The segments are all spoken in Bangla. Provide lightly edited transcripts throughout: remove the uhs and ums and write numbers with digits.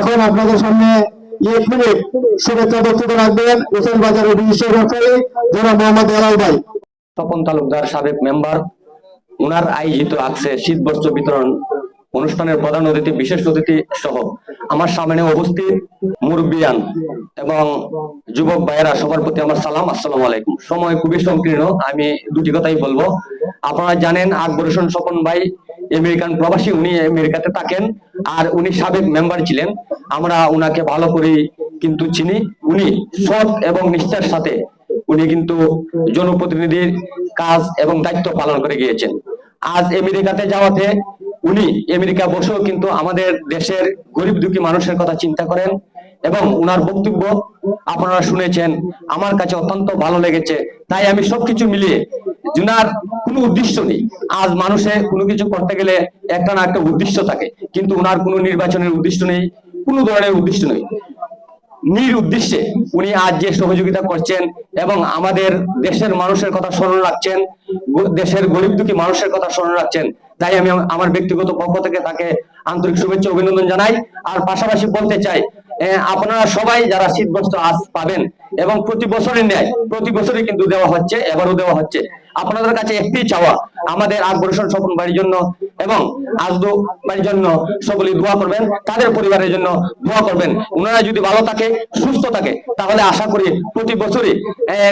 এখন আপনাদের সামনে 1 মিনিট শুভেচ্ছা বক্তব্য রাখবেন হোসেন বাজারের বিশিষ্ট ব্যবসায়ী জনাব মোহাম্মদ হেলাল ভাই। তপন তালুকদার সাবেক মেম্বার, ওনার আয়োজিত আছে শীত বস্ত্র বিতরণ অনুষ্ঠানের প্রধান অতিথি, বিশেষ অতিথি সহ আমার সামনে উপস্থিত মুরব্বিয়ান এবং যুবক ভাইয়েরা, সবার প্রতি আমার সালাম, আসসালামু আলাইকুম। সময় খুবই সংকীর্ণ, আমি দুটি কথাই বলবো। আপনারা জানেন আকবর হোসেন স্বপন ভাই আমেরিকান প্রবাসী, উনি আমেরিকাতে থাকেন আর উনি সাবেক মেম্বার ছিলেন। আমরা উনাকে ভালো করে কিন্তু চিনি। উনি সৎ এবং নিষ্ঠার সাথে উনি কিন্তু জনপ্রতিনিধির কাজ এবং দায়িত্ব পালন করে গিয়েছেন। আজ আমেরিকাতে যাওয়াতে উনি আমেরিকা বসেও কিন্তু আমাদের দেশের গরিব দুঃখী মানুষের কথা চিন্তা করেন এবং উনার বক্তব্য আপনারা শুনেছেন, আমার কাছে অত্যন্ত ভালো লেগেছে। তাই আমি সবকিছু মিলিয়ে, উনার কোনো উদ্দেশ্য নেই। আজ মানুষে কোনো কিছু করতে গেলে একটা না একটা উদ্দেশ্য থাকে, কিন্তু উনার কোনো নির্বাচনের উদ্দেশ্য নেই, কোনো ধরনের উদ্দেশ্য নেই। নিরুদ্দেশ্যে উনি আজ যে সহযোগিতা করছেন এবং আমাদের দেশের মানুষের কথা স্মরণ রাখছেন, দেশের গরিব দুঃখী মানুষের কথা স্মরণ রাখছেন। তাই আমি আমার ব্যক্তিগত পক্ষ থেকে তাকে আন্তরিক শুভেচ্ছা অভিনন্দন জানাই। আর পাশাপাশি বলতে চাই, আপনারা সবাই যারা শীতবস্ত্র আজ পাবেন এবং প্রতি বছরের ন্যায় প্রতি বছরই কিন্তু দেওয়া হচ্ছে, এবারও দেওয়া হচ্ছে। আপনাদের কাছে একটি চাওয়া, আমাদের আকবর হোসেন স্বপন বাড়ির জন্য এবং আজদু বাড়ির জন্য সকলেই দোয়া করবেন, তাদের পরিবারের জন্য দোয়া করবেন। ওনারা যদি ভালো থাকে, সুস্থ থাকে, তাহলে আশা করি প্রতি বছরই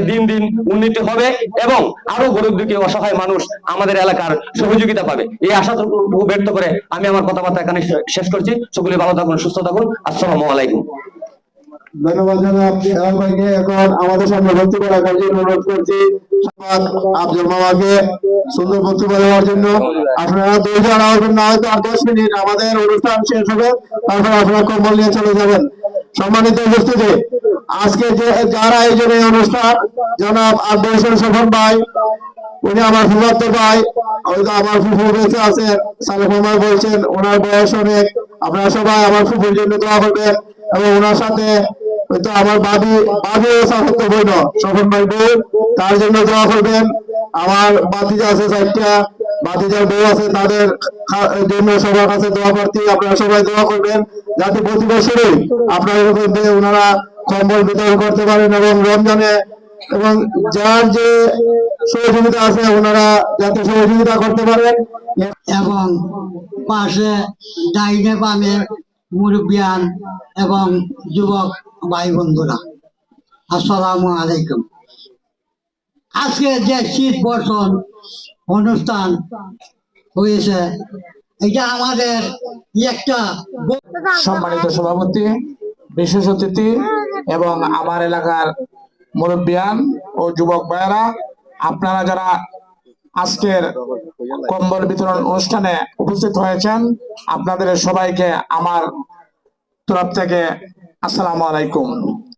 দিন দিন উন্নতি হবে এবং আরো গরিব দুঃখী অসহায় মানুষ আমাদের এলাকার সহযোগিতা পাবে। এই আশাটুকু ব্যক্ত করে আমি আমার কথাবার্তা এখানে শেষ করছি। সকলে ভালো থাকুন, সুস্থ থাকুন। আসসালামু আলাইকুম। ধন্যবাদ জনাব হেলাল ভাইকে। এখন আমাদের সামনে বক্তব্য রাখার জন্য অনুরোধ করছি আব্দুল মামাকে সুন্দর বক্তব্য দেওয়ার জন্য। আপনারা দুইজন আমার জন্য হয়তো আর 10 মিনিট আমাদের অনুষ্ঠান শেষ হবে, তারপর আপনারা কম্বল নিয়ে চলে যাবেন। সম্মানিত উপস্থিতি, আজকে যে যারা আয়োজনে অনুষ্ঠান, জনাব আকবর হোসেন স্বপন ভাই, উনি আমার ফুফাতো ভাই, হয়তো আমার ফুফু বেঁচে আছেন, সালেহ মামা বলছেন, ওনার বয়স অনেক। আপনারা সবাই আমার ফুফুর জন্য দোয়া করবেন এবং ওনার সাথে হয়তো আমার বাবিও সাথে বইন স্বপন ভাই বউ, তার জন্য দোয়া করবেন। আমার বাতিজা আছে 4টা, বাতিজার বউ আছে, তাদের জন্য সবার কাছে দোয়া প্রার্থী। আপনারা সবাই দোয়া করবেন যাতে প্রতি বছরই আপনাদের মধ্যে ওনারা কম্বল বিতরণ করতে পারেন এবং রমজানে এবং যার যে সহযোগিতা আছে ওনারা যাতে সহযোগিতা করতে পারেন। এবং পাশে ডাইনে বামে মুরব্বিয়ান এবং যুবক ভাই বন্ধুরা, আসসালামু আলাইকুম। আজকে যে শীত বর্ষণ অনুষ্ঠান হয়েছে, এটা আমাদের একটা সম্মানিত সভাপতি, বিশেষ অতিথি এবং আমার এলাকার মুরব্বিয়ান ও যুবক ভাইয়েরা, আপনারা যারা আজকের কম্বল বিতরণ অনুষ্ঠানে উপস্থিত হয়েছেন, আপনাদের সবাইকে আমার তরফ থেকে আসসালামু আলাইকুম।